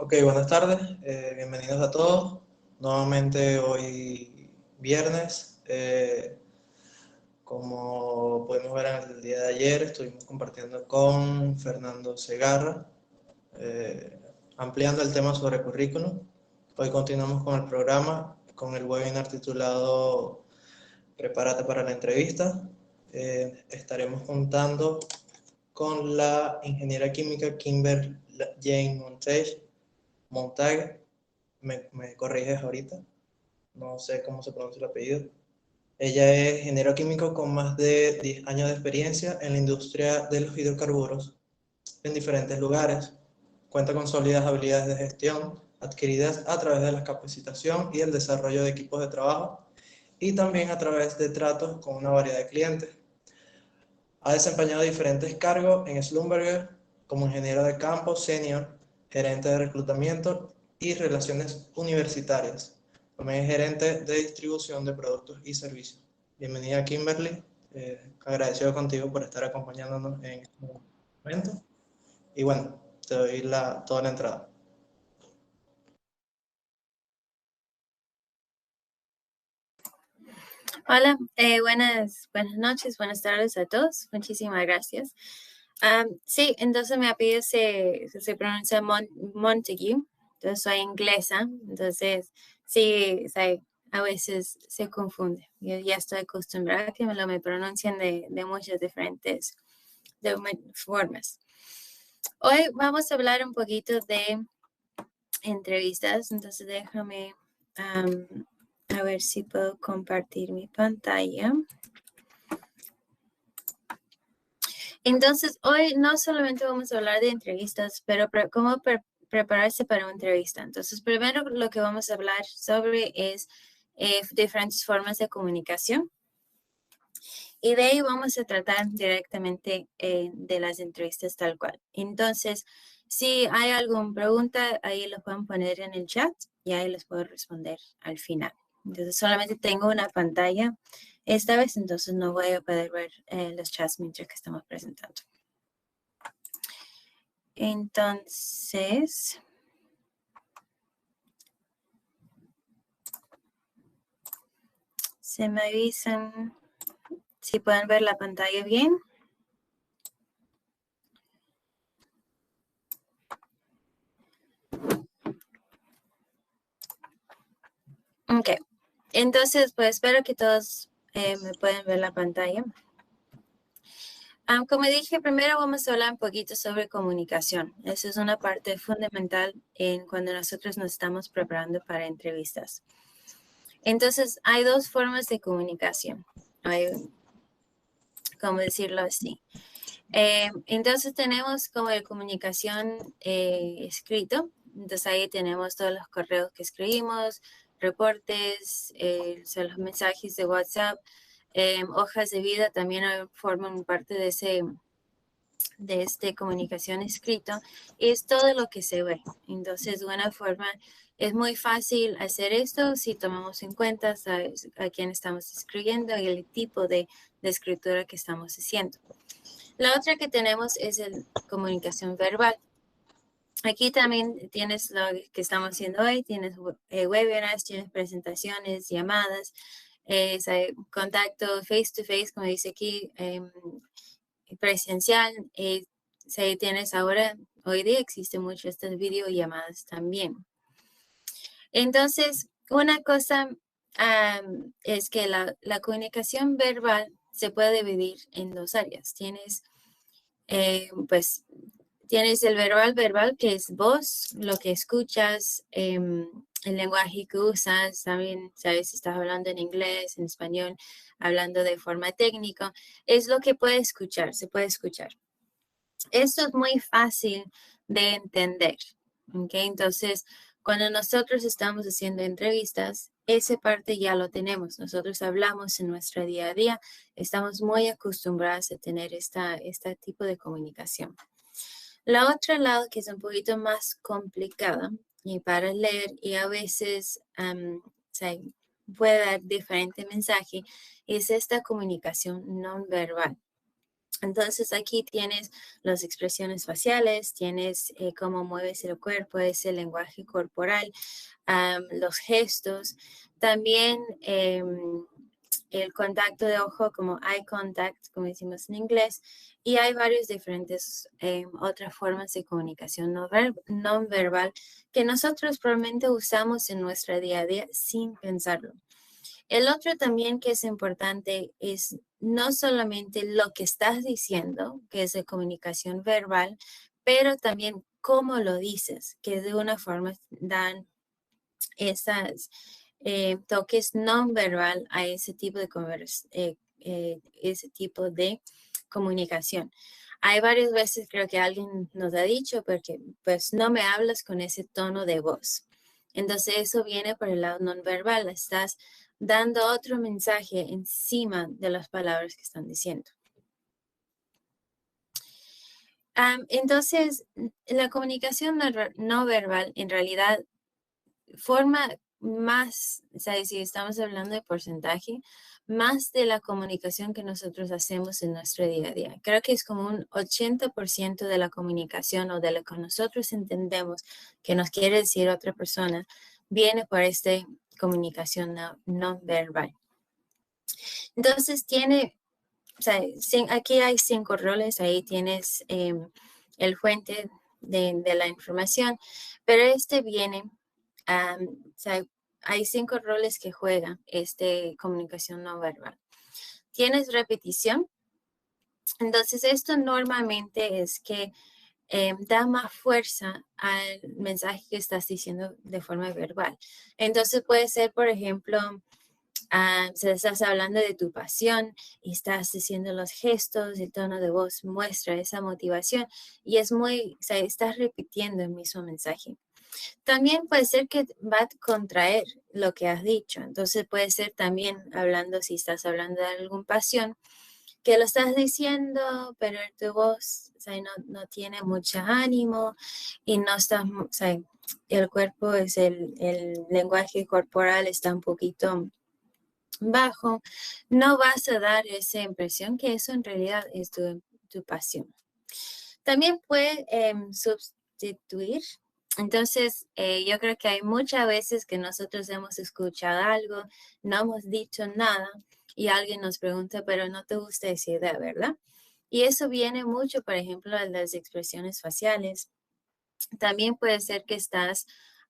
Ok, buenas tardes, bienvenidos a todos. Nuevamente hoy viernes, como pudimos ver en el día de ayer, estuvimos compartiendo con Fernando Segarra, eh, ampliando el tema sobre currículum. Hoy continuamos con el programa, con el webinar titulado Prepárate para la entrevista. Estaremos contando con la ingeniera química Kimber Jane Montague. Me corriges ahorita, no sé cómo se pronuncia el apellido. Ella es ingeniero químico con más de 10 años de experiencia en la industria de los hidrocarburos en diferentes lugares. Cuenta con sólidas habilidades de gestión adquiridas a través de la capacitación y el desarrollo de equipos de trabajo y también a través de tratos con una variedad de clientes. Ha desempeñado diferentes cargos en Schlumberger como ingeniero de campo senior, gerente de reclutamiento y relaciones universitarias. También es gerente de distribución de productos y servicios. Bienvenida, Kimberly. Agradecido contigo por estar acompañándonos en este momento. Y bueno, te doy toda la entrada. Hola, buenas noches, buenas tardes a todos. Muchísimas gracias. Sí, entonces mi apellido se pronuncia Montague, entonces soy inglesa, entonces sí, a veces se confunde. Yo ya estoy acostumbrada a que me pronuncien de muchas diferentes formas. Hoy vamos a hablar un poquito de entrevistas, entonces déjame a ver si puedo compartir mi pantalla. Entonces, hoy no solamente vamos a hablar de entrevistas, pero cómo prepararse para una entrevista. Entonces, primero lo que vamos a hablar sobre es diferentes formas de comunicación. Y de ahí vamos a tratar directamente de las entrevistas tal cual. Entonces, si hay alguna pregunta, ahí lo pueden poner en el chat y ahí les puedo responder al final. Entonces, solamente tengo una pantalla esta vez, entonces no voy a poder ver los chats mientras que estamos presentando. Entonces, se me avisan si pueden ver la pantalla bien. Ok, entonces pues espero que todos me pueden ver la pantalla. Como dije, primero vamos a hablar un poquito sobre comunicación. Esa es una parte fundamental en cuando nosotros nos estamos preparando para entrevistas. Entonces, hay dos formas de comunicación. ¿Cómo decirlo así? Entonces, tenemos como de comunicación escrito. Entonces, ahí tenemos todos los correos que escribimos, reportes, son los mensajes de WhatsApp, hojas de vida también forman parte de comunicación escrito, es todo lo que se ve. Entonces, de una forma, es muy fácil hacer esto si tomamos en cuenta a quién estamos escribiendo y el tipo de escritura que estamos haciendo. La otra que tenemos es la comunicación verbal. Aquí también tienes lo que estamos haciendo hoy, tienes webinars, tienes presentaciones, llamadas, contacto face to face, como dice aquí, presencial. Si tienes ahora, hoy día existe mucho estas videollamadas también. Entonces, una cosa es que la comunicación verbal se puede dividir en dos áreas. Tienes el verbal, que es voz, lo que escuchas, el lenguaje que usas, también sabes si estás hablando en inglés, en español, hablando de forma técnica, es lo que se puede escuchar. Esto es muy fácil de entender, ¿ok? Entonces, cuando nosotros estamos haciendo entrevistas, esa parte ya lo tenemos. Nosotros hablamos en nuestro día a día, estamos muy acostumbrados a tener este tipo de comunicación. La otra lado que es un poquito más complicada y para leer y a veces puede dar diferente mensaje es esta comunicación no verbal. Entonces aquí tienes las expresiones faciales, tienes cómo mueves el cuerpo, ese lenguaje corporal, los gestos, también el contacto de ojo como eye contact, como decimos en inglés, y hay varias diferentes otras formas de comunicación no verbal que nosotros probablemente usamos en nuestro día a día sin pensarlo. El otro también que es importante es no solamente lo que estás diciendo, que es de comunicación verbal, pero también cómo lo dices, que de una forma dan esas toques no verbal a ese tipo de ese tipo de comunicación. Hay varias veces creo que alguien nos ha dicho porque pues no me hablas con ese tono de voz. Entonces eso viene por el lado no verbal, estás dando otro mensaje encima de las palabras que están diciendo. Entonces, la comunicación no verbal en realidad forma más, o sea, si estamos hablando de porcentaje, más de la comunicación que nosotros hacemos en nuestro día a día. Creo que es como un 80% de la comunicación o de lo que nosotros entendemos que nos quiere decir otra persona, viene por esta comunicación no verbal. Entonces o sea, aquí hay 5 roles, ahí tienes el fuente de la información, pero viene, o sea, hay 5 roles que juega comunicación no verbal. Tienes repetición, entonces esto normalmente es que da más fuerza al mensaje que estás diciendo de forma verbal. Entonces puede ser, por ejemplo, si estás hablando de tu pasión y estás diciendo los gestos, el tono de voz muestra esa motivación y es o sea, estás repitiendo el mismo mensaje. También puede ser que va a contraer lo que has dicho. Entonces puede ser también hablando, si estás hablando de alguna pasión, que lo estás diciendo, pero tu voz, o sea, no tiene mucho ánimo y no estás, o sea, el cuerpo el lenguaje corporal está un poquito bajo, no vas a dar esa impresión que eso en realidad es tu pasión. También puede sustituir. Entonces, yo creo que hay muchas veces que nosotros hemos escuchado algo, no hemos dicho nada y alguien nos pregunta, pero no te gusta decir de verdad. Y eso viene mucho, por ejemplo, de las expresiones faciales. También puede ser que estás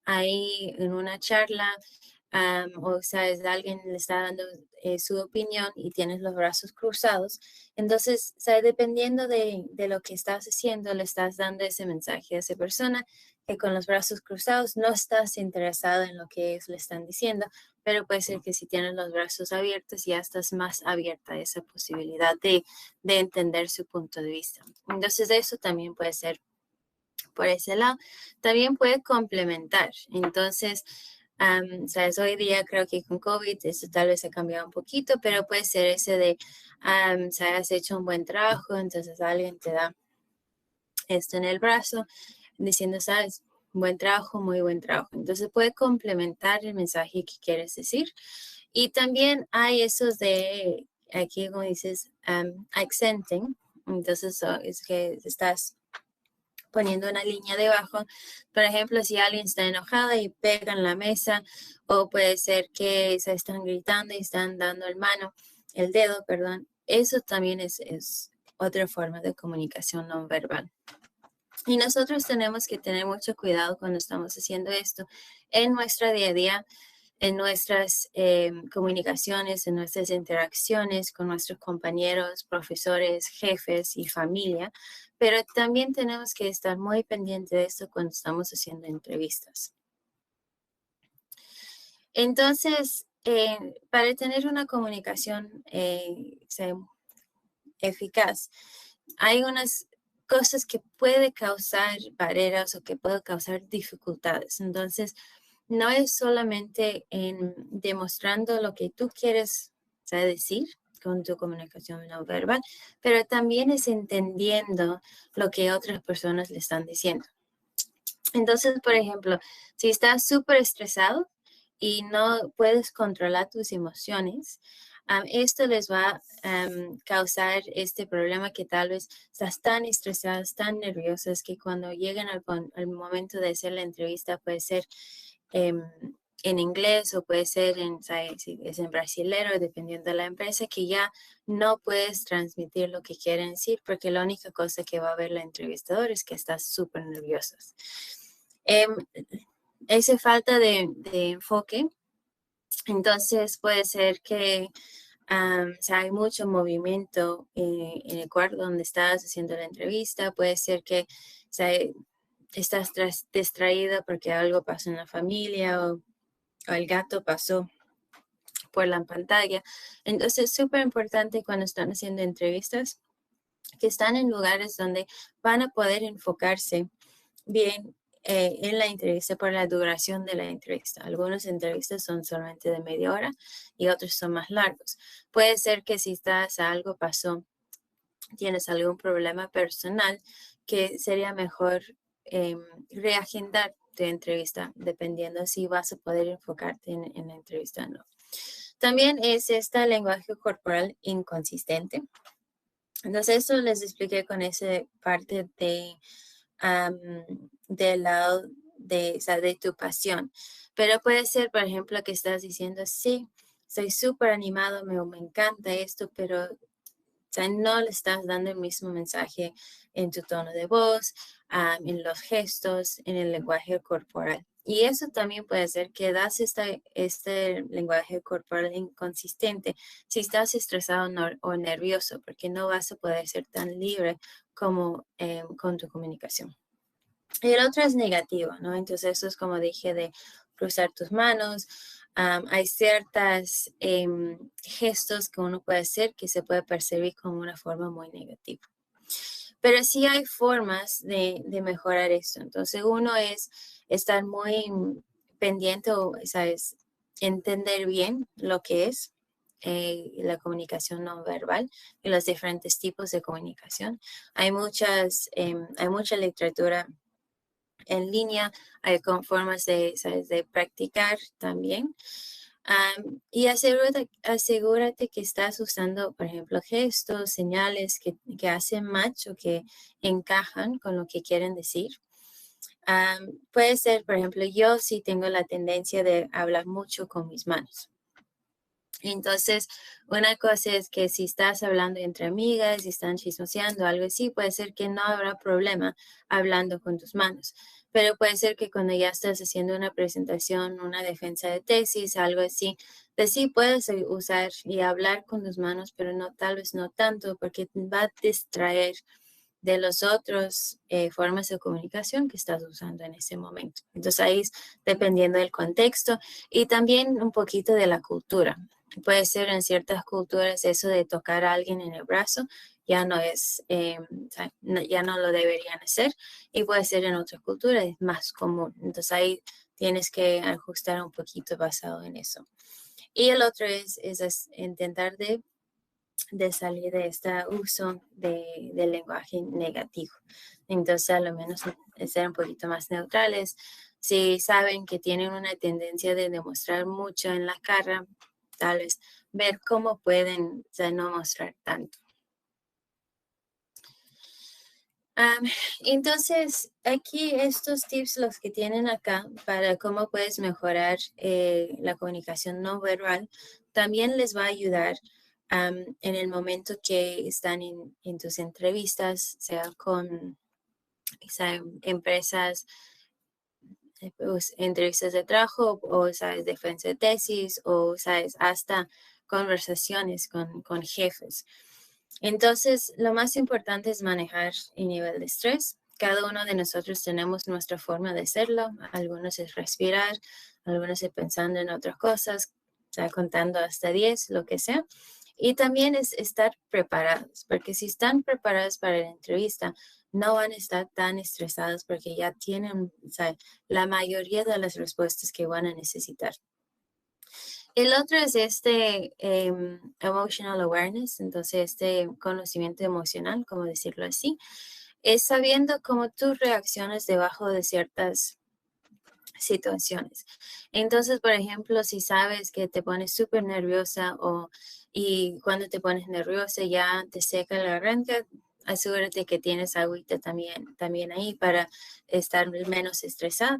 ahí en una charla o sabes, alguien le está dando su opinión y tienes los brazos cruzados. Entonces, ¿sabes? Dependiendo de lo que estás haciendo, le estás dando ese mensaje a esa persona que con los brazos cruzados no estás interesado en lo que ellos le están diciendo, pero puede ser que si tienes los brazos abiertos ya estás más abierta a esa posibilidad de entender su punto de vista. Entonces, eso también puede ser por ese lado. También puede complementar. Entonces, sabes, hoy día creo que con COVID esto tal vez ha cambiado un poquito, pero puede ser ese de, sabes, has hecho un buen trabajo, entonces alguien te da esto en el brazo diciendo, sabes, buen trabajo, muy buen trabajo. Entonces puede complementar el mensaje que quieres decir. Y también hay esos de, aquí como dices, accenting. Entonces es que estás poniendo una línea debajo. Por ejemplo, si alguien está enojado y pega en la mesa, o puede ser que se están gritando y están dando el dedo, perdón. Eso también es otra forma de comunicación no verbal. Y nosotros tenemos que tener mucho cuidado cuando estamos haciendo esto en nuestro día a día, en nuestras comunicaciones, en nuestras interacciones con nuestros compañeros, profesores, jefes y familia, pero también tenemos que estar muy pendientes de esto cuando estamos haciendo entrevistas. Entonces, para tener una comunicación eficaz, hay unas cosas que puede causar barreras o que puede causar dificultades. Entonces, no es solamente en demostrando lo que tú quieres decir con tu comunicación no verbal, pero también es entendiendo lo que otras personas le están diciendo. Entonces, por ejemplo, si estás súper estresado y no puedes controlar tus emociones, esto les va a causar este problema que tal vez estás tan estresadas, tan nerviosas que cuando llegan al momento de hacer la entrevista puede ser en inglés o puede ser si es en brasilero, dependiendo de la empresa, que ya no puedes transmitir lo que quieren decir porque la única cosa que va a ver la entrevistadora es que estás súper nerviosas. Esa falta de enfoque, entonces puede ser que hay mucho movimiento en el cuarto donde estás haciendo la entrevista, puede ser que estás distraída porque algo pasó en la familia o el gato pasó por la pantalla. Entonces es súper importante cuando están haciendo entrevistas que están en lugares donde van a poder enfocarse bien en la entrevista por la duración de la entrevista. Algunas entrevistas son solamente de media hora y otros son más largos. Puede ser que si algo pasó, tienes algún problema personal, que sería mejor reagendar tu entrevista, dependiendo si vas a poder enfocarte en la entrevista o no. También es este lenguaje corporal inconsistente. Entonces, eso les expliqué con esa parte del lado de tu pasión. Pero puede ser, por ejemplo, que estás diciendo, sí, estoy súper animado, me encanta esto, pero no le estás dando el mismo mensaje en tu tono de voz, en los gestos, en el lenguaje corporal. Y eso también puede ser que das este lenguaje corporal inconsistente si estás estresado o nervioso, porque no vas a poder ser tan libre como con tu comunicación. Y el otro es negativo, ¿no? Entonces eso es como dije de cruzar tus manos. Hay ciertos gestos que uno puede hacer que se puede percibir como una forma muy negativa. Pero sí hay formas de mejorar esto. Entonces uno es estar muy pendiente o, ¿sabes? Entender bien lo que es la comunicación no verbal y los diferentes tipos de comunicación. Hay mucha literatura en línea, hay formas de practicar también. Y asegúrate que estás usando, por ejemplo, gestos, señales que hacen match o que encajan con lo que quieren decir. Puede ser, por ejemplo, yo sí tengo la tendencia de hablar mucho con mis manos. Entonces, una cosa es que si estás hablando entre amigas, si están chismoseando, algo así, puede ser que no habrá problema hablando con tus manos. Pero puede ser que cuando ya estás haciendo una presentación, una defensa de tesis, algo así, pues sí puedes usar y hablar con tus manos, pero no, tal vez no tanto, porque va a distraer de las otras formas de comunicación que estás usando en ese momento. Entonces ahí es dependiendo del contexto y también un poquito de la cultura. Puede ser en ciertas culturas eso de tocar a alguien en el brazo ya no es, ya no lo deberían hacer, y puede ser en otras culturas es más común. Entonces ahí tienes que ajustar un poquito basado en eso. Y el otro es intentar de salir de este uso del lenguaje negativo. Entonces, a lo menos ser un poquito más neutrales. Si saben que tienen una tendencia de demostrar mucho en la cara, tal vez ver cómo pueden no mostrar tanto. Entonces, aquí estos tips los que tienen acá para cómo puedes mejorar la comunicación no verbal, también les va a ayudar en el momento que están en tus entrevistas, sea con empresas, pues, entrevistas de trabajo o, ¿sabes? Defensa de tesis o, ¿sabes? Hasta conversaciones con jefes. Entonces, lo más importante es manejar el nivel de estrés. Cada uno de nosotros tenemos nuestra forma de hacerlo. Algunos es respirar, algunos es pensando en otras cosas, contando hasta 10, lo que sea. Y también es estar preparados, porque si están preparados para la entrevista, no van a estar tan estresados porque ya tienen la mayoría de las respuestas que van a necesitar. El otro es emotional awareness, entonces este conocimiento emocional, como decirlo así, es sabiendo cómo tú reaccionas debajo de ciertas situaciones. Entonces, por ejemplo, si sabes que te pones súper nerviosa y cuando te pones nerviosa ya te seca la garganta, asegúrate que tienes agüita también ahí para estar menos estresada.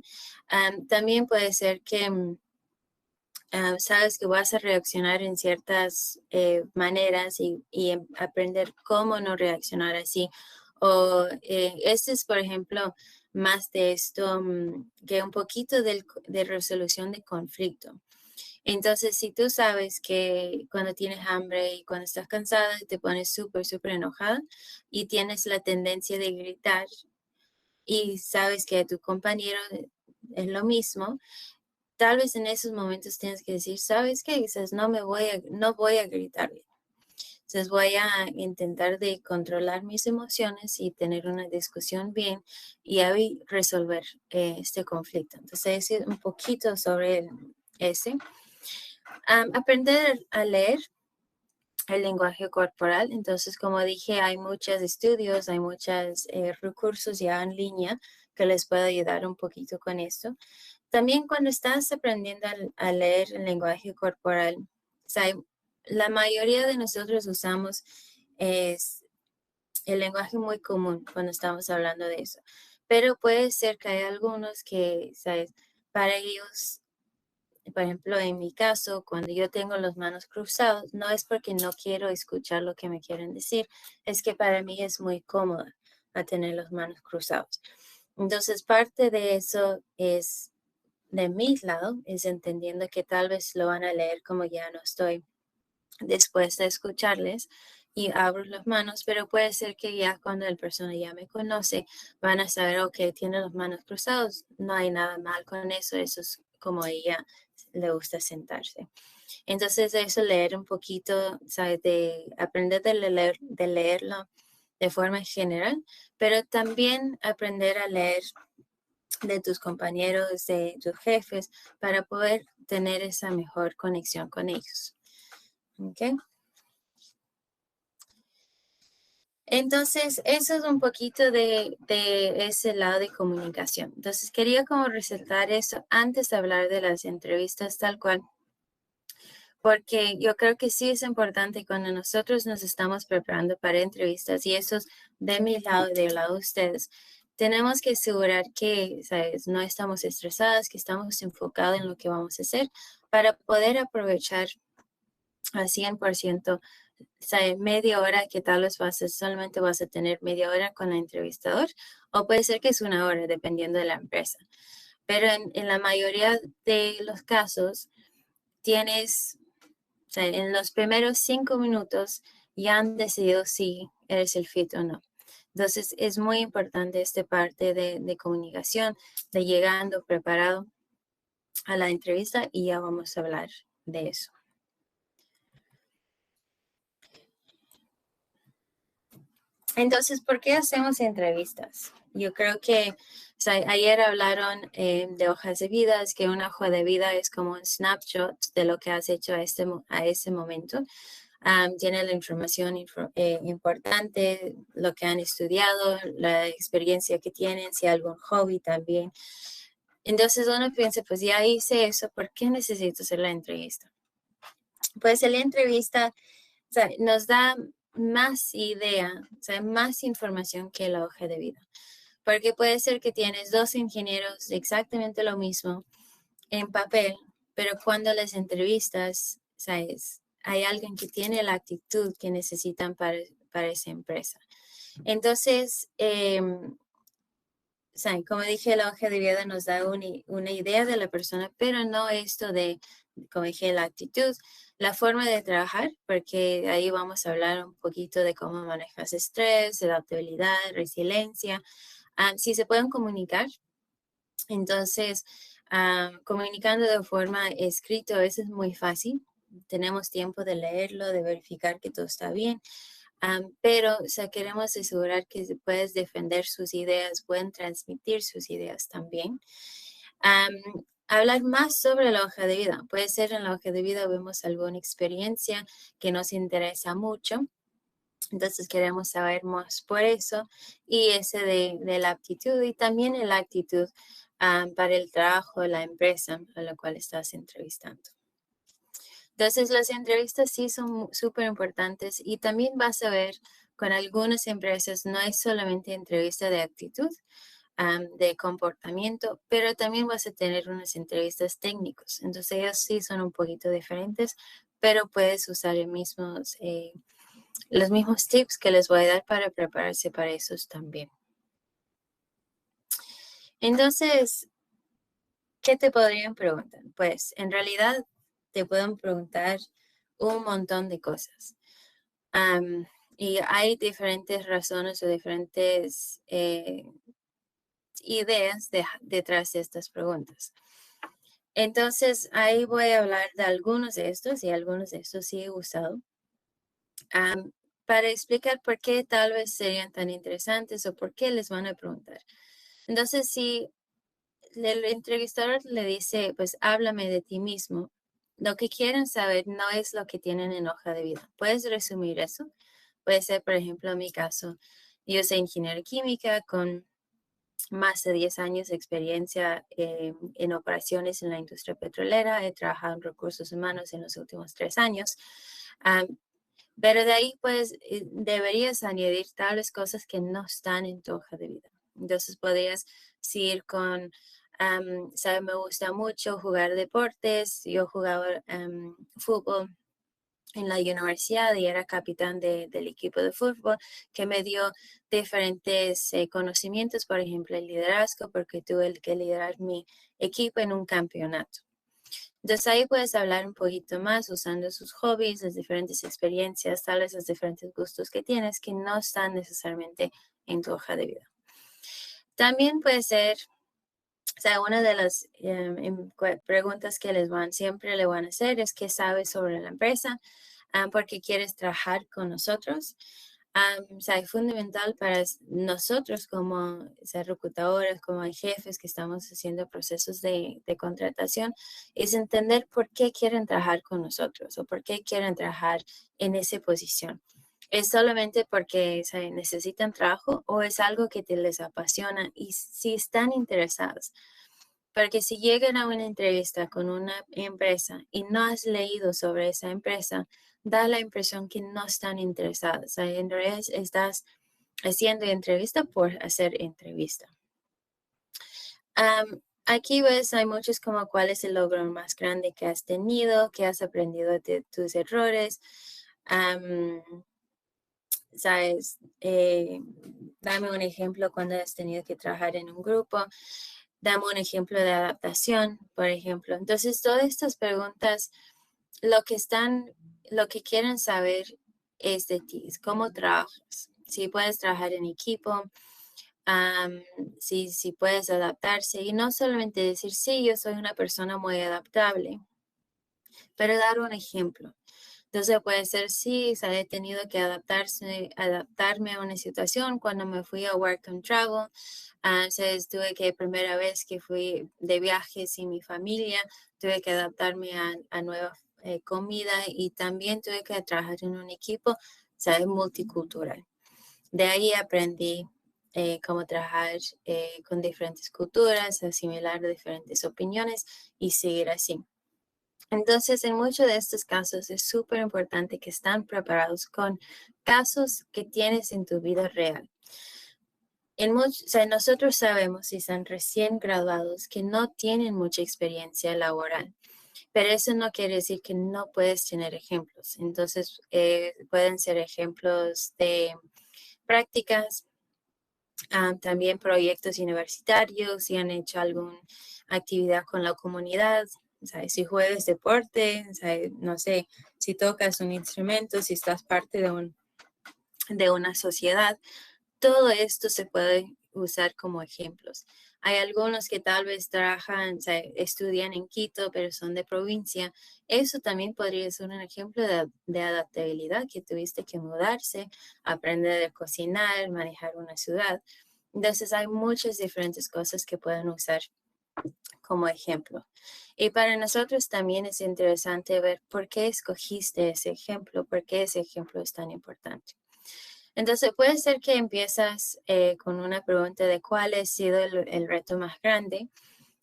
También puede ser que sabes que vas a reaccionar en ciertas maneras y aprender cómo no reaccionar así. O este es, por ejemplo, más de esto que un poquito de resolución de conflicto. Entonces, si tú sabes que cuando tienes hambre y cuando estás cansada te pones súper enojada y tienes la tendencia de gritar y sabes que tu compañero es lo mismo, tal vez en esos momentos tienes que decir, ¿sabes qué? Quizás no voy a gritar. Entonces voy a intentar de controlar mis emociones y tener una discusión bien y ahí resolver este conflicto. Entonces es un poquito sobre ese. Aprender a leer el lenguaje corporal. Entonces, como dije, hay muchos estudios, hay muchos recursos ya en línea que les puede ayudar un poquito con esto. También cuando estás aprendiendo a leer el lenguaje corporal, o sea, la mayoría de nosotros usamos es el lenguaje muy común cuando estamos hablando de eso. Pero puede ser que hay algunos que, ¿sabes? Para ellos, por ejemplo, en mi caso, cuando yo tengo las manos cruzadas, no es porque no quiero escuchar lo que me quieren decir, es que para mí es muy cómodo a tener las manos cruzadas. Entonces, parte de eso es de mi lado, es entendiendo que tal vez lo van a leer como ya no estoy dispuesta a escucharles y abro las manos, pero puede ser que ya cuando la persona ya me conoce, van a saber, ok, tiene las manos cruzadas, no hay nada mal con eso es como ella le gusta sentarse. Entonces eso, leer un poquito, ¿sabes? De aprender de leerlo de forma general, pero también aprender a leer de tus compañeros, de tus jefes, para poder tener esa mejor conexión con ellos. ¿Ok? Entonces, eso es un poquito de ese lado de comunicación. Entonces, quería como resaltar eso antes de hablar de las entrevistas tal cual, porque yo creo que sí es importante cuando nosotros nos estamos preparando para entrevistas, y eso es de mi lado y del lado de ustedes, tenemos que asegurar que, ¿sabes? No estamos estresadas, que estamos enfocados en lo que vamos a hacer para poder aprovechar al 100%, ¿sabes? Media hora que tal vez solamente vas a tener media hora con el entrevistador, o puede ser que es una hora, dependiendo de la empresa. Pero en la mayoría de los casos, tienes, o sea, en los primeros 5 minutos ya han decidido si eres el fit o no. Entonces, es muy importante esta parte de comunicación, de llegando preparado a la entrevista, y ya vamos a hablar de eso. Entonces, ¿por qué hacemos entrevistas? Yo creo que, o sea, ayer hablaron de hojas de vida, es que una hoja de vida es como un snapshot de lo que has hecho a ese momento. Tiene la información importante, lo que han estudiado, la experiencia que tienen, si hay algún hobby también. Entonces uno piensa, pues ya hice eso, ¿por qué necesito hacer la entrevista? Pues la entrevista, o sea, nos da más idea, o sea, más información que la hoja de vida. Porque puede ser que tienes 2 ingenieros de exactamente lo mismo en papel, pero cuando les entrevistas, ¿sabes? Hay alguien que tiene la actitud que necesitan para esa empresa. Entonces, ¿saben? Como dije, la hoja de vida nos da una idea de la persona, pero no esto de, como dije, la actitud, la forma de trabajar, porque ahí vamos a hablar un poquito de cómo manejas estrés, adaptabilidad, resiliencia, si se pueden comunicar. Entonces, comunicando de forma escrita a veces es muy fácil. Tenemos tiempo de leerlo, de verificar que todo está bien. Pero, o sea, queremos asegurar que puedes defender sus ideas, pueden transmitir sus ideas también. Hablar más sobre la hoja de vida. Puede ser en la hoja de vida vemos alguna experiencia que nos interesa mucho. Entonces queremos saber más por eso y ese de la aptitud y también la actitud para el trabajo de la empresa a la cual estás entrevistando. Entonces las entrevistas sí son súper importantes y también vas a ver con algunas empresas no es solamente entrevista de actitud, de comportamiento, pero también vas a tener unas entrevistas técnicos. Entonces ellos sí son un poquito diferentes, pero puedes usar los mismos tips que les voy a dar para prepararse para esos también. Entonces, ¿qué te podrían preguntar? Pues en realidad te pueden preguntar un montón de cosas. Y hay diferentes razones o diferentes ideas detrás de estas preguntas. Entonces, ahí voy a hablar de algunos de estos y algunos de estos sí he usado para explicar por qué tal vez serían tan interesantes o por qué les van a preguntar. Entonces, si el entrevistador le dice, pues háblame de ti mismo, lo que quieren saber no es lo que tienen en hoja de vida. ¿Puedes resumir eso? Puede ser, por ejemplo, en mi caso, yo soy ingeniero química con más de 10 años de experiencia en operaciones en la industria petrolera. He trabajado en recursos humanos en los últimos 3 años. Pero de ahí, pues, deberías añadir tales cosas que no están en tu hoja de vida. Entonces, podrías seguir con, ¿sabes? Me gusta mucho jugar deportes. Yo jugaba fútbol en la universidad y era capitán del equipo de fútbol que me dio diferentes conocimientos, por ejemplo, el liderazgo, porque tuve que liderar mi equipo en un campeonato. Entonces ahí puedes hablar un poquito más usando sus hobbies, las diferentes experiencias, tal vez los diferentes gustos que tienes que no están necesariamente en tu hoja de vida. También puede ser, o sea, una de las preguntas que siempre le van a hacer es qué sabes sobre la empresa, por qué quieres trabajar con nosotros. O sea, es fundamental para nosotros como reclutadores, como jefes que estamos haciendo procesos de contratación, es entender por qué quieren trabajar con nosotros o por qué quieren trabajar en esa posición. ¿Es solamente porque necesitan trabajo o es algo que les apasiona? Y si están interesados, porque si llegan a una entrevista con una empresa y no has leído sobre esa empresa, da la impresión que no están interesados. O sea, en realidad estás haciendo entrevista por hacer entrevista. Aquí ves, hay muchos como cuál es el logro más grande que has tenido, que has aprendido de tus errores. Sabes, dame un ejemplo cuando has tenido que trabajar en un grupo. Dame un ejemplo de adaptación, por ejemplo. Entonces, todas estas preguntas, lo que quieren saber es de ti, es cómo trabajas. Si puedes trabajar en equipo, si puedes adaptarse y no solamente decir, sí, yo soy una persona muy adaptable, pero dar un ejemplo. Entonces puede ser, sí, he tenido que adaptarme a una situación cuando me fui a Work and Travel. Entonces tuve que, primera vez que fui de viaje sin mi familia, tuve que adaptarme a nueva comida y también tuve que trabajar en un equipo, multicultural. De ahí aprendí cómo trabajar con diferentes culturas, asimilar diferentes opiniones y seguir así. Entonces, en muchos de estos casos es súper importante que están preparados con casos que tienes en tu vida real. Nosotros sabemos, si están recién graduados, que no tienen mucha experiencia laboral, pero eso no quiere decir que no puedes tener ejemplos. Entonces, pueden ser ejemplos de prácticas, también proyectos universitarios, si han hecho alguna actividad con la comunidad. Si juegas deporte, no sé, si tocas un instrumento, si estás parte de una sociedad, todo esto se puede usar como ejemplos. Hay algunos que tal vez estudian en Quito, pero son de provincia. Eso también podría ser un ejemplo de adaptabilidad, que tuviste que mudarse, aprender a cocinar, manejar una ciudad. Entonces hay muchas diferentes cosas que pueden usar como ejemplo. Y para nosotros también es interesante ver por qué escogiste ese ejemplo, por qué ese ejemplo es tan importante. Entonces puede ser que empiezas con una pregunta de cuál ha sido el reto más grande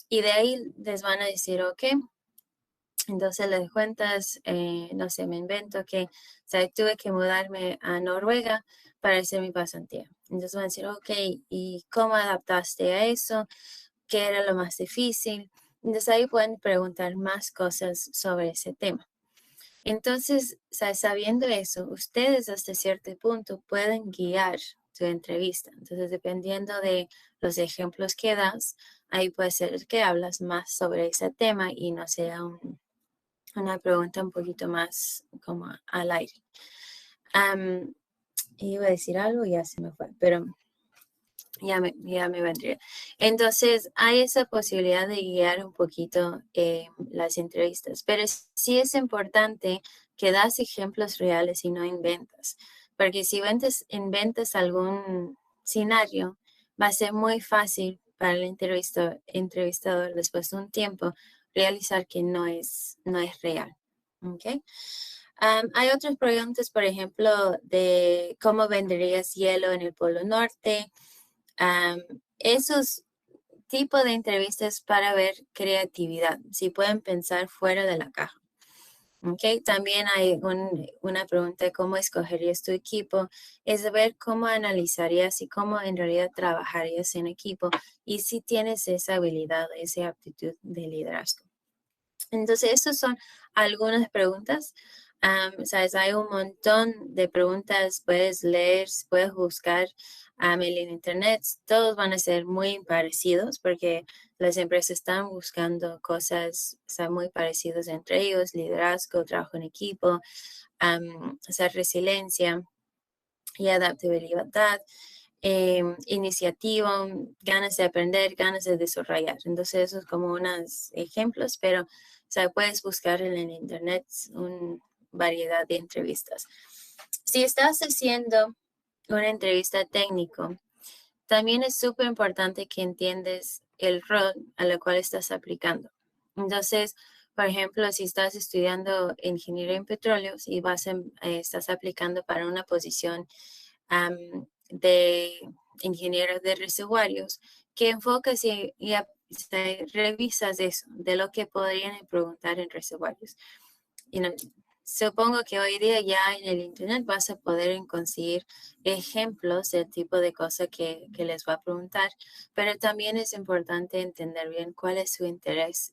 y de ahí les van a decir, ok, entonces les cuentas, no sé, me invento que, o sea, tuve que mudarme a Noruega para hacer mi pasantía. Entonces van a decir, ok, ¿y cómo adaptaste a eso? ¿Qué era lo más difícil? Entonces ahí pueden preguntar más cosas sobre ese tema. Entonces, sabiendo eso, ustedes hasta cierto punto pueden guiar su entrevista. Entonces, dependiendo de los ejemplos que das, ahí puede ser que hablas más sobre ese tema y no sea una pregunta un poquito más como al aire. Iba a decir algo y ya se me fue, pero ya me vendría. Entonces, hay esa posibilidad de guiar un poquito las entrevistas, pero sí es importante que das ejemplos reales y no inventas, porque si inventas algún escenario, va a ser muy fácil para el entrevistador después de un tiempo realizar que no es real. ¿Okay? Hay otras preguntas, por ejemplo, de cómo venderías hielo en el Polo Norte. Esos tipos de entrevistas para ver creatividad, si pueden pensar fuera de la caja. Okay. También hay una pregunta de cómo escogerías tu equipo, es de ver cómo analizarías y cómo en realidad trabajarías en equipo y si tienes esa habilidad, esa aptitud de liderazgo. Entonces, esas son algunas preguntas. Sabes, hay un montón de preguntas, puedes leer, puedes buscar en el internet, todos van a ser muy parecidos porque las empresas están buscando cosas, o sea, muy parecidas entre ellos, liderazgo, trabajo en equipo, resiliencia y adaptabilidad. Iniciativa, ganas de aprender, ganas de desarrollar. Entonces, eso es como unos ejemplos, pero o sea, puedes buscar en el internet una variedad de entrevistas. Si estás haciendo una entrevista técnico, también es súper importante que entiendes el rol a lo cual estás aplicando. Entonces, por ejemplo, si estás estudiando ingeniería en petróleos y estás aplicando para una posición de ingenieros de reservorios, que enfocas y revisas eso, de lo que podrían preguntar en reservorios. Supongo que hoy día ya en el internet vas a poder conseguir ejemplos del tipo de cosas que les va a preguntar, pero también es importante entender bien cuál es su interés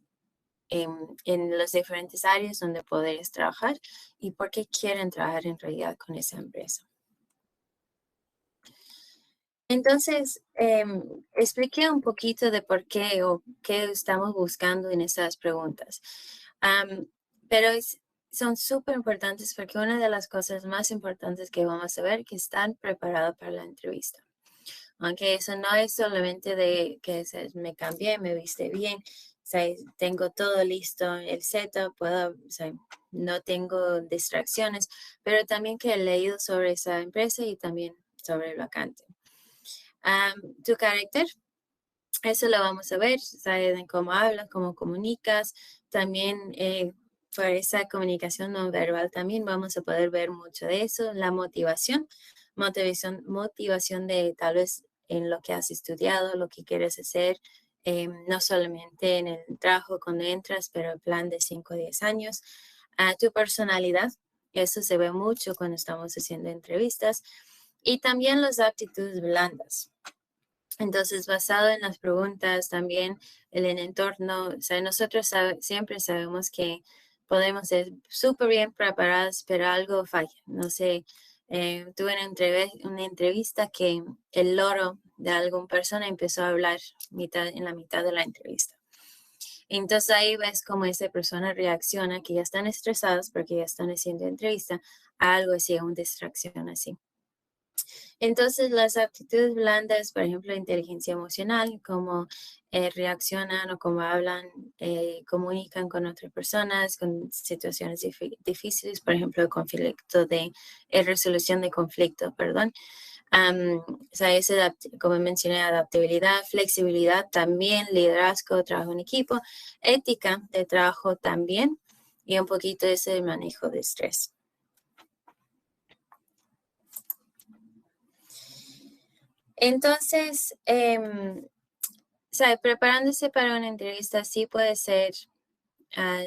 en las diferentes áreas donde podrías trabajar y por qué quieren trabajar en realidad con esa empresa. Entonces, expliqué un poquito de por qué o qué estamos buscando en esas preguntas. Pero son súper importantes porque una de las cosas más importantes que vamos a ver es que están preparados para la entrevista. Aunque eso no es solamente de que me cambié, me viste bien, tengo todo listo, el setup, no tengo distracciones, pero también que he leído sobre esa empresa y también sobre el vacante. Tu carácter, eso lo vamos a ver, ¿sabes? Cómo hablas, cómo comunicas, también por esa comunicación no verbal también vamos a poder ver mucho de eso, la motivación de tal vez en lo que has estudiado, lo que quieres hacer, no solamente en el trabajo cuando entras, pero el plan de 5 o 10 años. Tu personalidad, eso se ve mucho cuando estamos haciendo entrevistas, y también las aptitudes blandas. Entonces, basado en las preguntas, también en el entorno, o sea, nosotros siempre sabemos que podemos ser súper bien preparados, pero algo falla. No sé, tuve una entrevista que el loro de alguna persona empezó a hablar en la mitad de la entrevista. Entonces ahí ves cómo esa persona reacciona, que ya están estresados porque ya están haciendo entrevista, a algo así, a una distracción así. Entonces, las aptitudes blandas, por ejemplo, inteligencia emocional, cómo reaccionan o cómo hablan, comunican con otras personas, con situaciones difíciles, por ejemplo, resolución de conflicto, perdón. Como mencioné, adaptabilidad, flexibilidad también, liderazgo, trabajo en equipo, ética de trabajo también, y un poquito ese manejo de estrés. Entonces, preparándose para una entrevista sí puede ser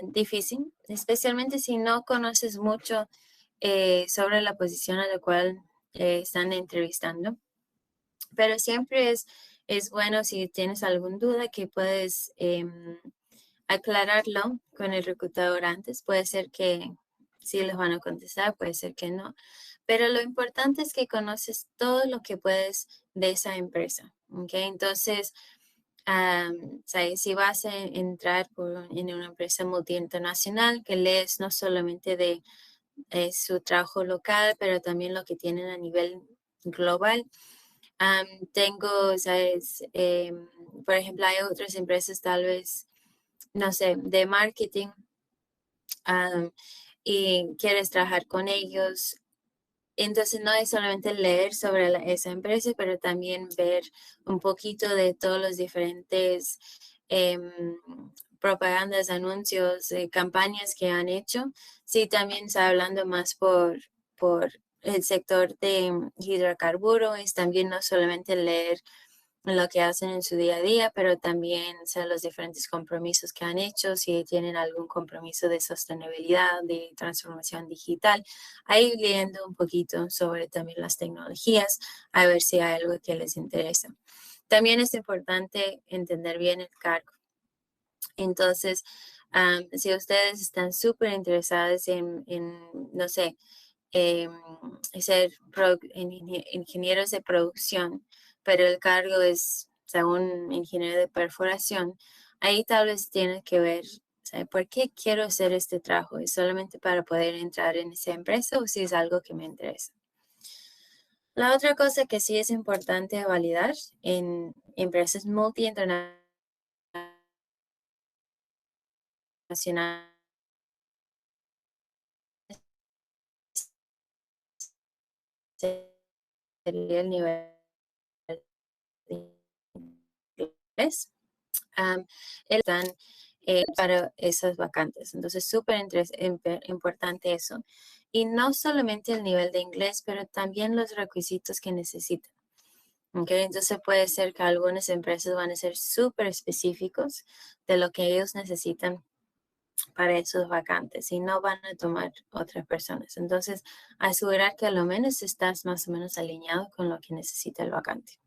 difícil, especialmente si no conoces mucho sobre la posición a la cual están entrevistando. Pero siempre es bueno si tienes alguna duda que puedes aclararlo con el reclutador antes. Puede ser que sí les van a contestar, puede ser que no. Pero lo importante es que conoces todo lo que puedes de esa empresa. ¿Ok? Entonces, si vas a entrar en una empresa multinacional, que lees no solamente de su trabajo local, pero también lo que tienen a nivel global. Tengo, ¿sabes? Por ejemplo, hay otras empresas tal vez, no sé, de marketing y quieres trabajar con ellos. Entonces no es solamente leer sobre esa empresa, pero también ver un poquito de todos los diferentes em, propagandas, anuncios, campañas que han hecho. Sí, también está hablando más por el sector de hidrocarburos, también no solamente leer lo que hacen en su día a día, pero también los diferentes compromisos que han hecho, si tienen algún compromiso de sostenibilidad, de transformación digital, ahí leyendo un poquito sobre también las tecnologías, a ver si hay algo que les interesa. También es importante entender bien el cargo. Entonces, si ustedes están súper interesados en, no sé, ser ingenieros de producción, pero el cargo es, o sea, un ingeniero de perforación, ahí tal vez tienen que ver, o sea, ¿por qué quiero hacer este trabajo? ¿Es solamente para poder entrar en esa empresa o si es algo que me interesa? La otra cosa que sí es importante validar en empresas multinacionales sería el nivel de inglés. Están para esas vacantes. Entonces, súper importante eso. Y no solamente el nivel de inglés, pero también los requisitos que necesitan. ¿Okay? Entonces, puede ser que algunas empresas van a ser súper específicos de lo que ellos necesitan para esos vacantes y no van a tomar otras personas. Entonces, asegurar que a lo menos estás más o menos alineado con lo que necesita la vacante.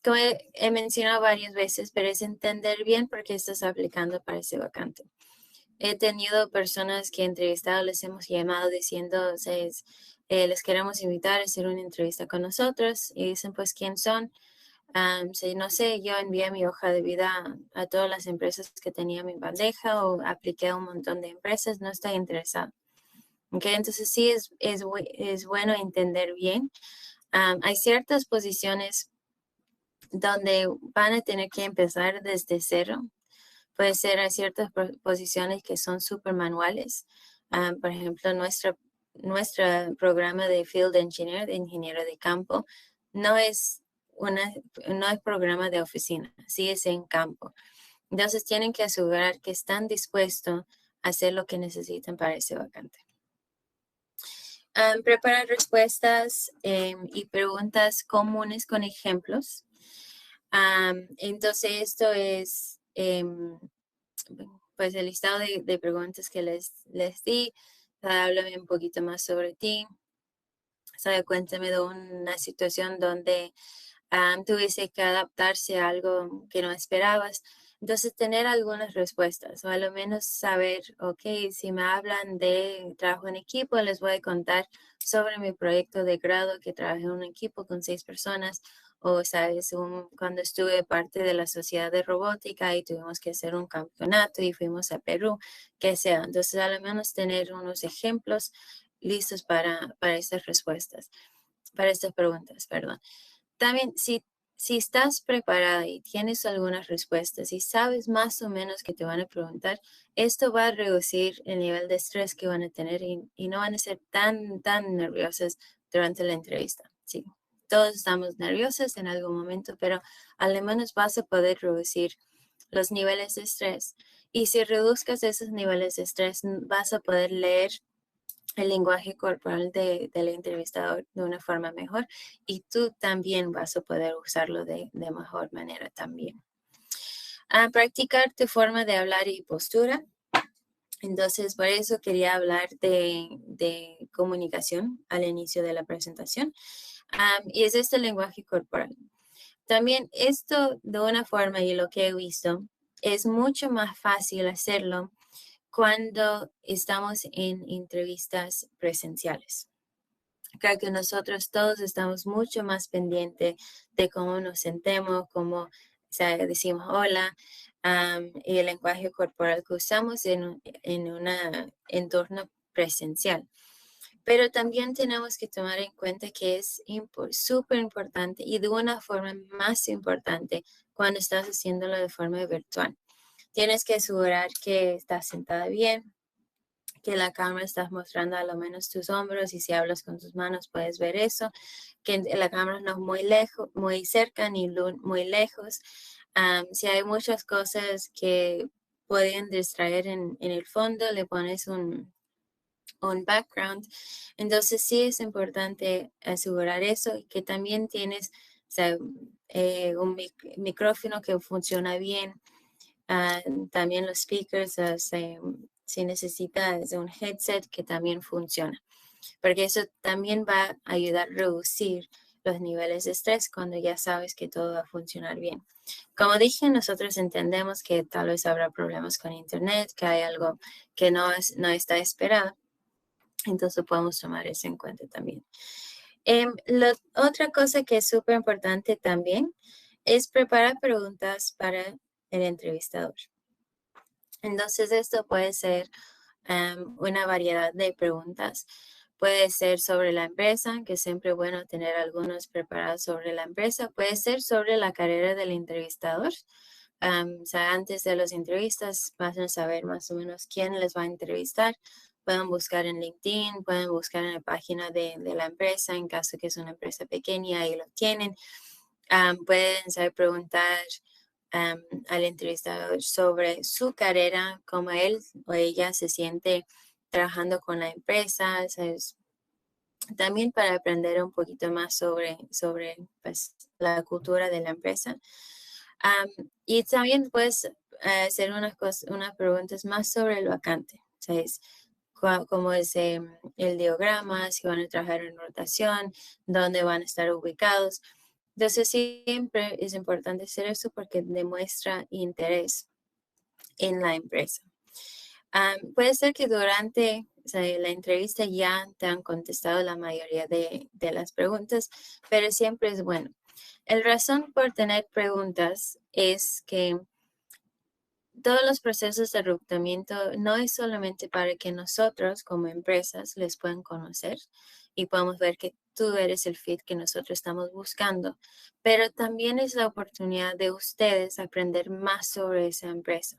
Como he mencionado varias veces, pero es entender bien por qué estás aplicando para ese vacante. He tenido personas que he entrevistado, les hemos llamado diciendo, les queremos invitar a hacer una entrevista con nosotros y dicen, pues, ¿quién son? No sé, yo envié mi hoja de vida a todas las empresas que tenía en mi bandeja o apliqué a un montón de empresas, no estoy interesado. Okay, entonces sí es bueno entender bien. Hay ciertas posiciones donde van a tener que empezar desde cero. Puede ser hay ciertas posiciones que son súper manuales. Por ejemplo, nuestro programa de Field Engineer, de ingeniero de campo, no es no es programa de oficina, sí es en campo. Entonces tienen que asegurar que están dispuestos a hacer lo que necesitan para ese vacante. Preparar respuestas y preguntas comunes con ejemplos. Entonces esto es pues el listado de preguntas que les di. Háblame un poquito más sobre ti. Cuéntame de una situación donde tuviste que adaptarse a algo que no esperabas. Entonces, tener algunas respuestas o a lo menos saber, ok, si me hablan de trabajo en equipo, les voy a contar sobre mi proyecto de grado que trabajé en un equipo con 6 personas o, sabes, cuando estuve parte de la sociedad de robótica y tuvimos que hacer un campeonato y fuimos a Perú, que sea. Entonces, a lo menos tener unos ejemplos listos para estas respuestas, para estas preguntas, perdón. También, si estás preparada y tienes algunas respuestas y sabes más o menos que te van a preguntar, esto va a reducir el nivel de estrés que van a tener y no van a ser tan nerviosas durante la entrevista. Sí, todos estamos nerviosos en algún momento, pero al menos vas a poder reducir los niveles de estrés. Y si reduzcas esos niveles de estrés, vas a poder leer el lenguaje corporal del entrevistador de una forma mejor y tú también vas a poder usarlo de mejor manera también. A practicar tu forma de hablar y postura. Entonces, por eso quería hablar de comunicación al inicio de la presentación. Y es este lenguaje corporal. También esto de una forma, y lo que he visto, es mucho más fácil hacerlo cuando estamos en entrevistas presenciales. Creo que nosotros todos estamos mucho más pendientes de cómo nos sentemos, cómo, o sea, decimos hola, y el lenguaje corporal que usamos en un entorno presencial. Pero también tenemos que tomar en cuenta que es súper importante y de una forma más importante cuando estás haciéndolo de forma virtual. Tienes que asegurar que estás sentada bien, que la cámara estás mostrando a lo menos tus hombros y si hablas con tus manos puedes ver eso, que la cámara no es muy lejos, muy cerca ni muy lejos. Si hay muchas cosas que pueden distraer en el fondo, le pones un background. Entonces sí es importante asegurar eso y que también tienes, o sea, un micrófono que funciona bien. También los speakers, si necesitas un headset que también funciona, porque eso también va a ayudar a reducir los niveles de estrés cuando ya sabes que todo va a funcionar bien. Como dije, nosotros entendemos que tal vez habrá problemas con internet, que hay algo que no está esperado. Entonces podemos tomar eso en cuenta también. Otra cosa que es súper importante también es preparar preguntas para el entrevistador. Entonces esto puede ser una variedad de preguntas. Puede ser sobre la empresa, que es siempre bueno tener algunos preparados sobre la empresa. Puede ser sobre la carrera del entrevistador. O sea, antes de las entrevistas van a saber más o menos quién les va a entrevistar. Pueden buscar en LinkedIn, pueden buscar en la página de la empresa, en caso que es una empresa pequeña, ahí lo tienen. Pueden saber preguntar al entrevistador sobre su carrera, cómo él o ella se siente trabajando con la empresa, ¿sabes? También para aprender un poquito más sobre pues, la cultura de la empresa. Y también puedes hacer unas preguntas más sobre el vacante, ¿sabes? Cómo es el diagrama, si van a trabajar en rotación, dónde van a estar ubicados. Entonces siempre es importante hacer eso porque demuestra interés en la empresa. Puede ser que durante la entrevista ya te han contestado la mayoría de las preguntas, pero siempre es bueno. La razón por tener preguntas es que todos los procesos de reclutamiento no es solamente para que nosotros como empresas les puedan conocer y podamos ver que tú eres el fit que nosotros estamos buscando, pero también es la oportunidad de ustedes aprender más sobre esa empresa,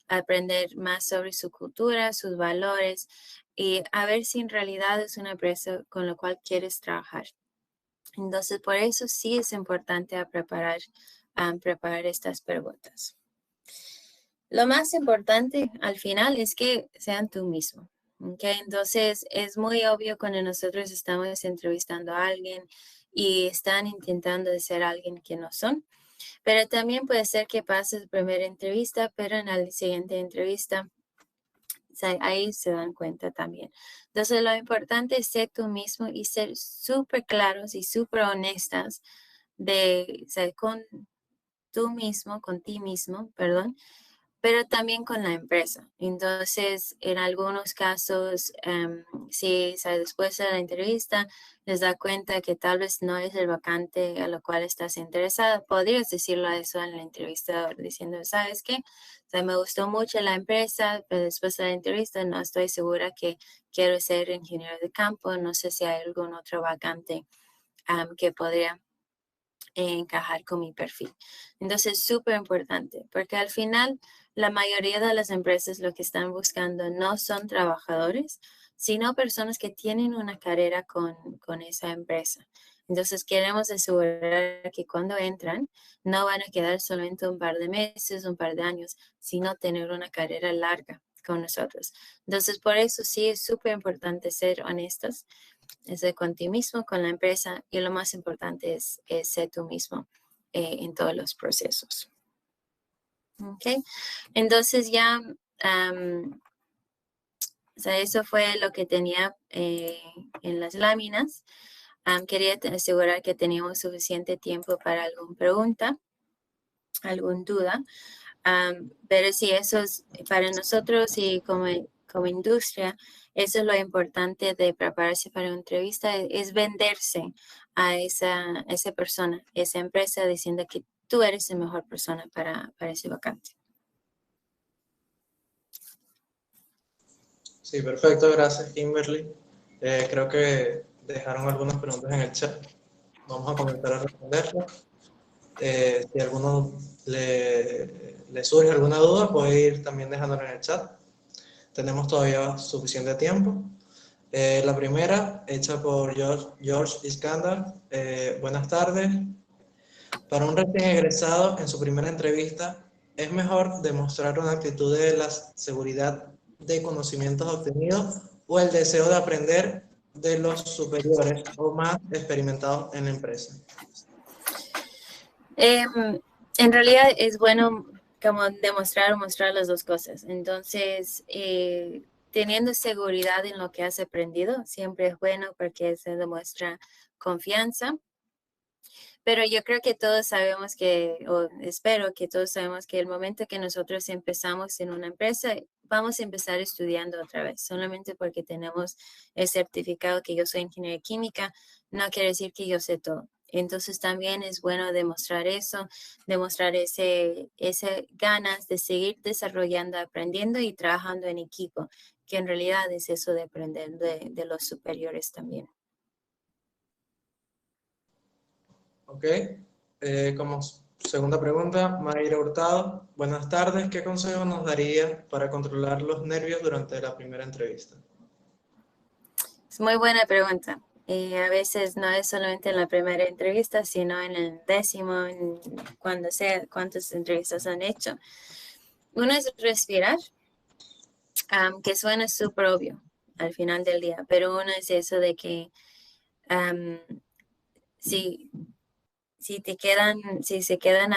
aprender más sobre su cultura, sus valores y a ver si en realidad es una empresa con la cual quieres trabajar. Entonces, por eso sí es importante preparar estas preguntas. Lo más importante al final es que sean tú mismo. ¿Okay? Entonces, es muy obvio cuando nosotros estamos entrevistando a alguien y están intentando de ser alguien que no son. Pero también puede ser que pases primera entrevista, pero en la siguiente entrevista, ahí se dan cuenta también. Entonces, lo importante es ser tú mismo y ser súper claros y súper honestas con ti mismo, perdón, pero también con la empresa. Entonces, en algunos casos, si después de la entrevista les da cuenta que tal vez no es el vacante a lo cual estás interesada, podrías decirlo a eso en la entrevista diciendo, ¿sabes qué? Me gustó mucho la empresa, pero después de la entrevista no estoy segura que quiero ser ingeniero de campo, no sé si hay algún otro vacante que podría encajar con mi perfil. Entonces, súper importante, porque al final la mayoría de las empresas lo que están buscando no son trabajadores, sino personas que tienen una carrera con esa empresa. Entonces, queremos asegurar que cuando entran, no van a quedar solamente un par de meses, un par de años, sino tener una carrera larga con nosotros. Entonces, por eso sí es súper importante ser honestos, ser con ti mismo, con la empresa, y lo más importante es ser tú mismo en todos los procesos. ¿Ok? Entonces ya, o sea, eso fue lo que tenía en las láminas. Quería asegurar que teníamos suficiente tiempo para alguna pregunta, alguna duda. Pero sí, eso es para nosotros y como industria, eso es lo importante de prepararse para una entrevista, es venderse a esa persona, esa empresa, diciendo que tú eres la mejor persona para ese vacante. Sí, perfecto, gracias Kimberly. Creo que dejaron algunas preguntas en el chat. Vamos a comenzar a responderlas. Si a alguno le surge alguna duda, puede ir también dejándola en el chat. Tenemos todavía suficiente tiempo. La primera, hecha por George Iskandar. Buenas tardes. Para un recién egresado en su primera entrevista, ¿es mejor demostrar una actitud de la seguridad de conocimientos obtenidos o el deseo de aprender de los superiores o más experimentados en la empresa? En realidad es bueno como demostrar o mostrar las dos cosas. Entonces, teniendo seguridad en lo que has aprendido, siempre es bueno porque se demuestra confianza. Pero yo creo que todos sabemos o espero que todos sabemos que el momento que nosotros empezamos en una empresa, vamos a empezar estudiando otra vez. Solamente porque tenemos el certificado que yo soy ingeniera química, no quiere decir que yo sé todo. Entonces también es bueno demostrar eso, demostrar ese ganas de seguir desarrollando, aprendiendo y trabajando en equipo, que en realidad es eso de aprender de los superiores también. Ok. Como segunda pregunta, Mayra Hurtado. Buenas tardes. ¿Qué consejo nos daría para controlar los nervios durante la primera entrevista? Es muy buena pregunta. A veces no es solamente en la primera entrevista, sino en el 10º, cuando sea, cuántas entrevistas han hecho. Uno es respirar, que suena súper obvio al final del día, pero uno es eso de que si se quedan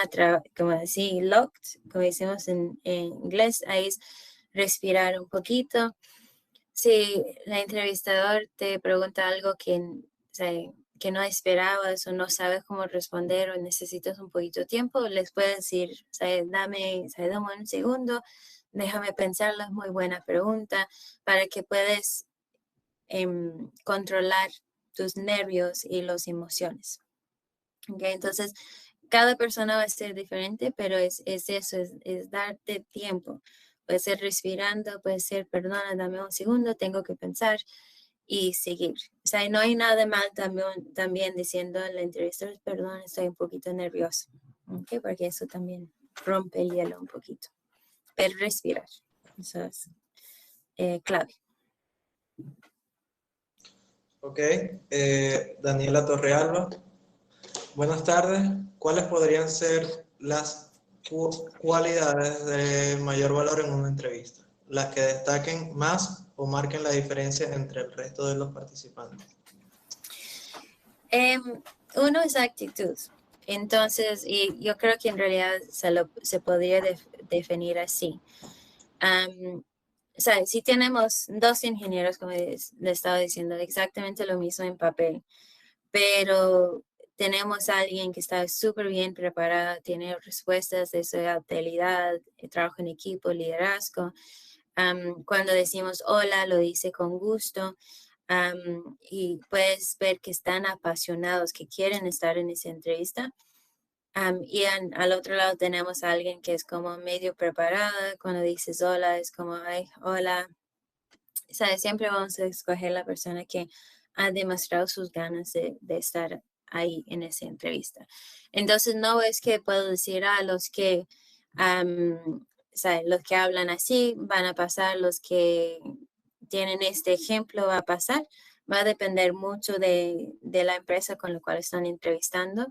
como así, locked, como decimos en inglés, ahí es respirar un poquito. Si la entrevistador te pregunta algo que no esperabas o no sabes cómo responder o necesitas un poquito de tiempo, les puedes decir, dame un segundo, déjame pensarlo, es muy buena pregunta, para que puedas controlar tus nervios y las emociones. Okay, entonces, cada persona va a ser diferente, pero es eso, es darte tiempo. Puede ser respirando, puede ser, perdona, dame un segundo, tengo que pensar y seguir. O sea, no hay nada mal también diciendo en la entrevista, perdón, estoy un poquito nervioso. Okay, porque eso también rompe el hielo un poquito. Pero respirar, eso es clave. Ok. Daniela Torrealba. Buenas tardes. ¿Cuáles podrían ser las cualidades de mayor valor en una entrevista? Las que destaquen más o marquen la diferencia entre el resto de los participantes. Uno es actitud. Entonces, y yo creo que en realidad se podría definir así. O sea, si tenemos dos ingenieros, como le estaba diciendo, exactamente lo mismo en papel, pero tenemos a alguien que está súper bien preparada, tiene respuestas de su habilidad, trabajo en equipo, liderazgo. Cuando decimos hola, lo dice con gusto. Y puedes ver que están apasionados, que quieren estar en esa entrevista. Y al otro lado tenemos a alguien que es como medio preparada. Cuando dices hola, es como, ay, hola. ¿Sabes? Siempre vamos a escoger la persona que ha demostrado sus ganas de estar ahí en esa entrevista. Entonces, no es que puedo decir a los que, ¿sabes? Los que hablan así van a pasar, los que tienen este ejemplo va a pasar. Va a depender mucho de la empresa con la cual están entrevistando,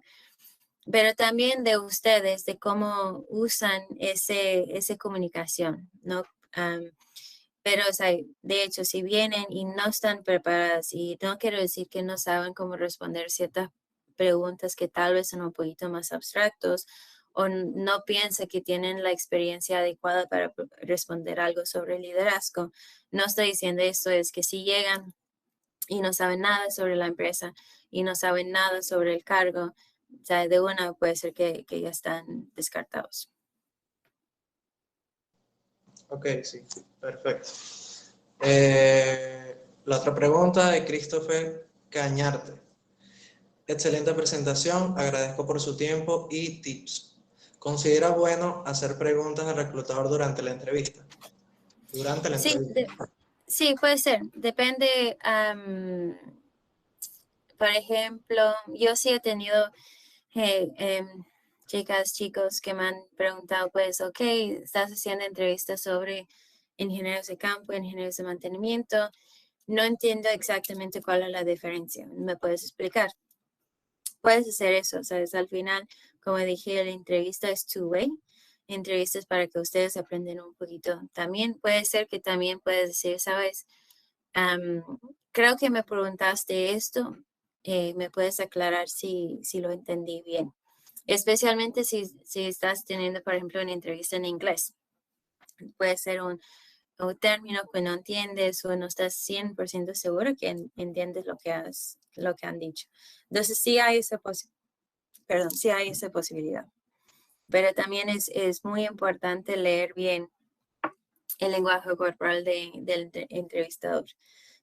pero también de ustedes, de cómo usan esa comunicación, ¿no? Pero, o sea, de hecho, si vienen y no están preparadas, y no quiero decir que no saben cómo responder ciertas preguntas que tal vez son un poquito más abstractos, o no piensa que tienen la experiencia adecuada para responder algo sobre liderazgo. No estoy diciendo esto, es que si llegan y no saben nada sobre la empresa y no saben nada sobre el cargo, o sea, de una puede ser que ya están descartados. Ok, sí, perfecto. La otra pregunta de Christopher Cañarte. Excelente presentación, agradezco por su tiempo y tips. ¿Considera bueno hacer preguntas al reclutador durante la entrevista? Durante la Sí, entrevista. sí, puede ser. Depende. Por ejemplo, yo sí he tenido chicas, chicos que me han preguntado, pues, ok, estás haciendo entrevistas sobre ingenieros de campo, ingenieros de mantenimiento. No entiendo exactamente cuál es la diferencia. ¿Me puedes explicar? Puedes hacer eso, ¿sabes? Al final, como dije, la entrevista es two-way. Entrevistas para que ustedes aprendan un poquito. También puede ser que también puedes decir, ¿sabes? Creo que me preguntaste esto. ¿Me puedes aclarar si lo entendí bien? Especialmente si estás teniendo, por ejemplo, una entrevista en inglés. Puede ser un término que no entiendes o no estás 100% seguro que entiendes lo que han dicho. Entonces sí hay sí hay esa posibilidad. Pero también es muy importante leer bien el lenguaje corporal del entrevistador,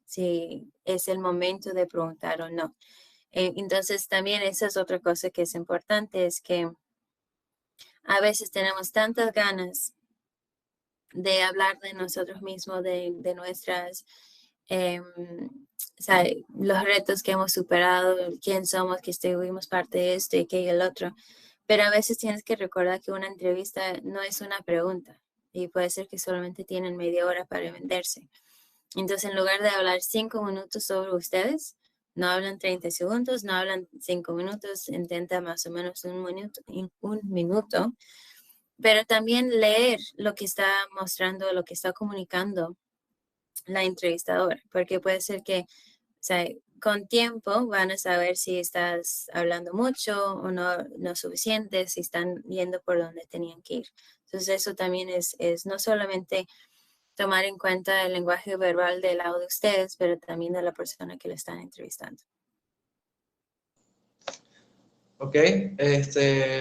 si es el momento de preguntar o no. Entonces también esa es otra cosa que es importante, es que a veces tenemos tantas ganas de hablar de nosotros mismos, de nuestras, o sea, los retos que hemos superado, quién somos, que estuvimos parte de esto y que el otro. Pero a veces tienes que recordar que una entrevista no es una pregunta y puede ser que solamente tienen media hora para venderse. Entonces, en lugar de hablar 5 minutos sobre ustedes, no hablan 30 segundos, no hablan 5 minutos, intenta más o menos un minuto, pero también leer lo que está mostrando, lo que está comunicando la entrevistadora, porque puede ser que, o sea, con tiempo van a saber si estás hablando mucho o no suficiente, si están yendo por donde tenían que ir. Entonces, eso también es no solamente tomar en cuenta el lenguaje verbal del lado de ustedes, pero también de la persona que lo están entrevistando. Ok,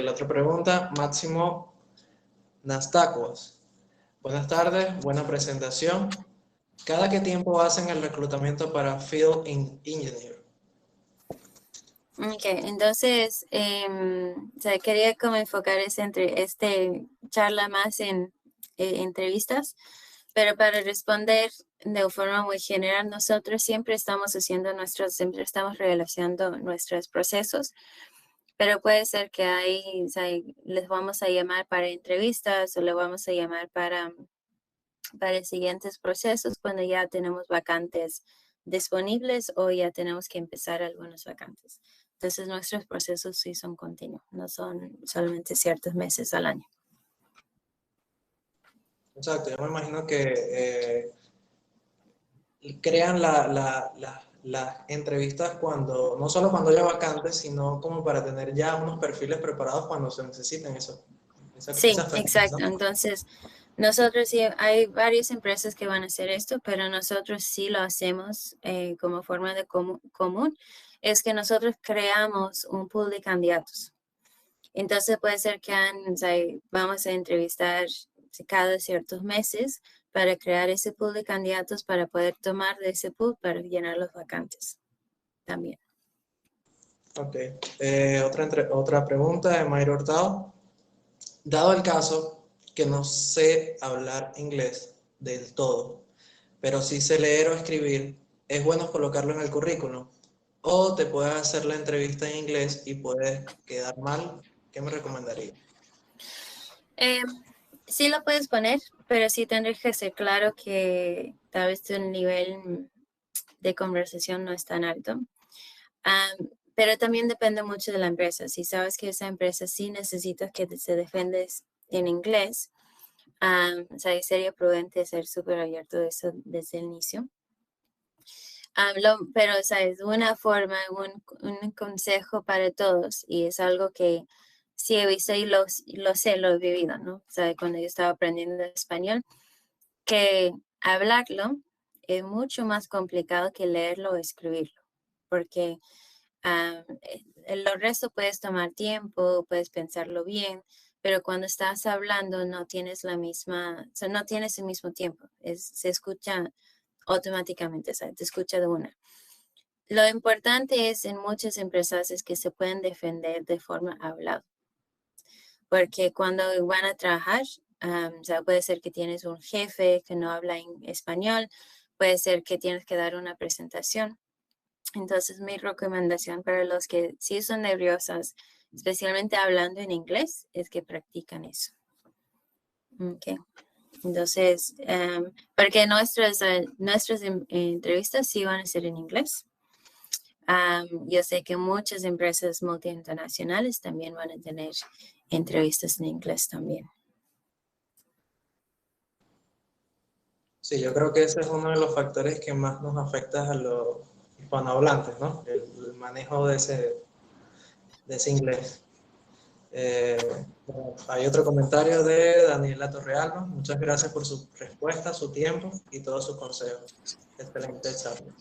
la otra pregunta, Máximo Nastakos. Buenas tardes, buena presentación. ¿Cada qué tiempo hacen el reclutamiento para Field Engineer? Ok, entonces, o sea, quería como enfocar charla más en entrevistas, pero para responder de forma muy general, nosotros siempre estamos siempre estamos realizando nuestros procesos, pero puede ser que o sea, les vamos a llamar para entrevistas o les vamos a llamar para siguientes procesos cuando ya tenemos vacantes disponibles o ya tenemos que empezar algunos vacantes. Entonces nuestros procesos sí son continuos, no son solamente ciertos meses al año. Exacto, yo me imagino que crean las entrevistas cuando, no solo cuando haya vacantes, sino como para tener ya unos perfiles preparados cuando se necesiten Sí, esas personas, exacto. ¿no? Entonces, nosotros sí, hay varias empresas que van a hacer esto, pero nosotros sí lo hacemos como forma de común. Es que nosotros creamos un pool de candidatos. Entonces puede ser que o sea, vamos a entrevistar cada ciertos meses para crear ese pool de candidatos para poder tomar de ese pool para llenar los vacantes también. Ok. Otra pregunta de Mayra Hurtado. Dado el caso que no sé hablar inglés del todo, pero sí sé leer o escribir, ¿es bueno colocarlo en el currículum? ¿O te puedes hacer la entrevista en inglés y puedes quedar mal? ¿Qué me recomendarías? Eh, sí lo puedes poner, pero sí tendrías que ser claro que tal vez tu nivel de conversación no es tan alto. Pero también depende mucho de la empresa. Si sabes que esa empresa sí necesita que se defiendes en inglés, O sea, sería prudente ser súper abierto de eso desde el inicio. Pero, o sea, es una forma, un consejo para todos, y es algo que sí he visto y lo sé, lo he vivido, ¿no? O sea, cuando yo estaba aprendiendo español, que hablarlo es mucho más complicado que leerlo o escribirlo, porque lo resto puedes tomar tiempo, puedes pensarlo bien, pero cuando estás hablando no tienes la misma, o sea, no tienes el mismo tiempo, se escucha automáticamente, o sea, te escucha de una. Lo importante es en muchas empresas es que se pueden defender de forma hablada, porque cuando van a trabajar, o sea, puede ser que tienes un jefe que no habla en español, puede ser que tienes que dar una presentación. Entonces, mi recomendación para los que sí son nerviosas, especialmente hablando en inglés, es que practican eso. Okay. Entonces, porque nuestras entrevistas sí van a ser en inglés. Yo sé que muchas empresas multinacionales también van a tener entrevistas en inglés también. Sí, yo creo que ese es uno de los factores que más nos afecta a los hispanohablantes, ¿no? El manejo de ese inglés. Bueno, hay otro comentario de Daniela Torrealba. Muchas gracias por su respuesta, su tiempo y todos sus consejos. Excelente charla.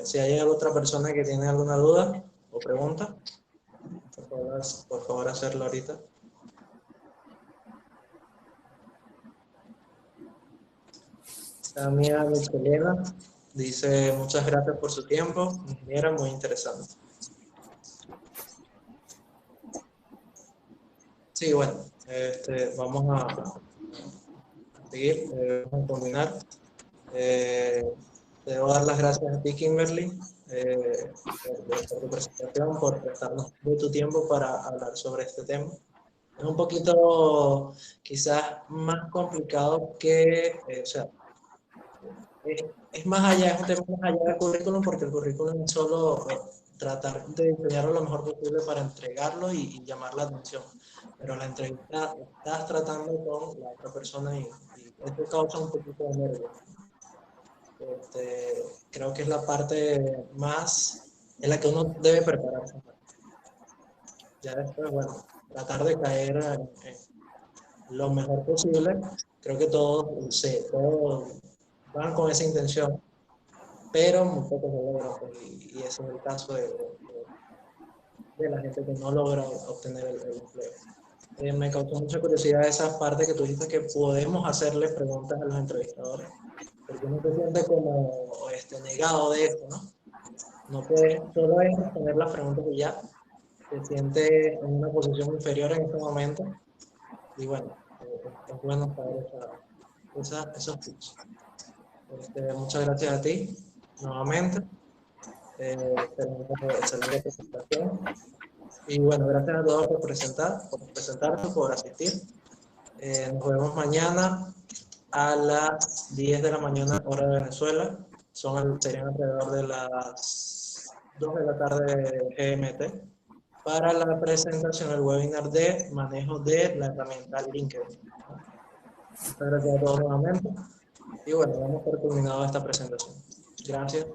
Si hay otra persona que tiene alguna duda o pregunta, por favor hacerlo ahorita. Samia Michelena dice: muchas gracias por su tiempo, ingeniera, muy interesante. Sí, bueno, vamos a seguir, vamos a combinar. Te debo dar las gracias a ti, Kimberly, por tu presentación, por prestarnos de tu tiempo para hablar sobre este tema. Es un poquito quizás más complicado que, o sea, es más allá, es un tema más allá del currículum, porque el currículum es solo tratar de diseñarlo lo mejor posible para entregarlo y llamar la atención. Pero la entrevista estás tratando con la otra persona y eso causa un poquito de nervios. Creo que es la parte más en la que uno debe prepararse. Ya después, bueno, tratar de caer en lo mejor posible. Creo que todos van con esa intención, pero muy pocos lo logran, y ese es el caso de la gente que no logra obtener el empleo. Me causó mucha curiosidad esa parte que tú dices, que podemos hacerle preguntas a los entrevistadores, porque uno se siente como negado de esto, ¿no? No puede, solo es responder las preguntas y ya, se siente en una posición inferior en este momento, y bueno, es bueno saber esos tips. Muchas gracias a ti, nuevamente. Excelente presentación. Y bueno, gracias a todos por presentarse, por asistir. Nos vemos mañana a las 10 de la mañana, hora de Venezuela. Serían alrededor de las 2 de la tarde GMT, para la presentación del webinar de manejo de la herramienta LinkedIn. Muchas gracias a todos nuevamente. Y bueno, vamos por terminado esta presentación. Gracias.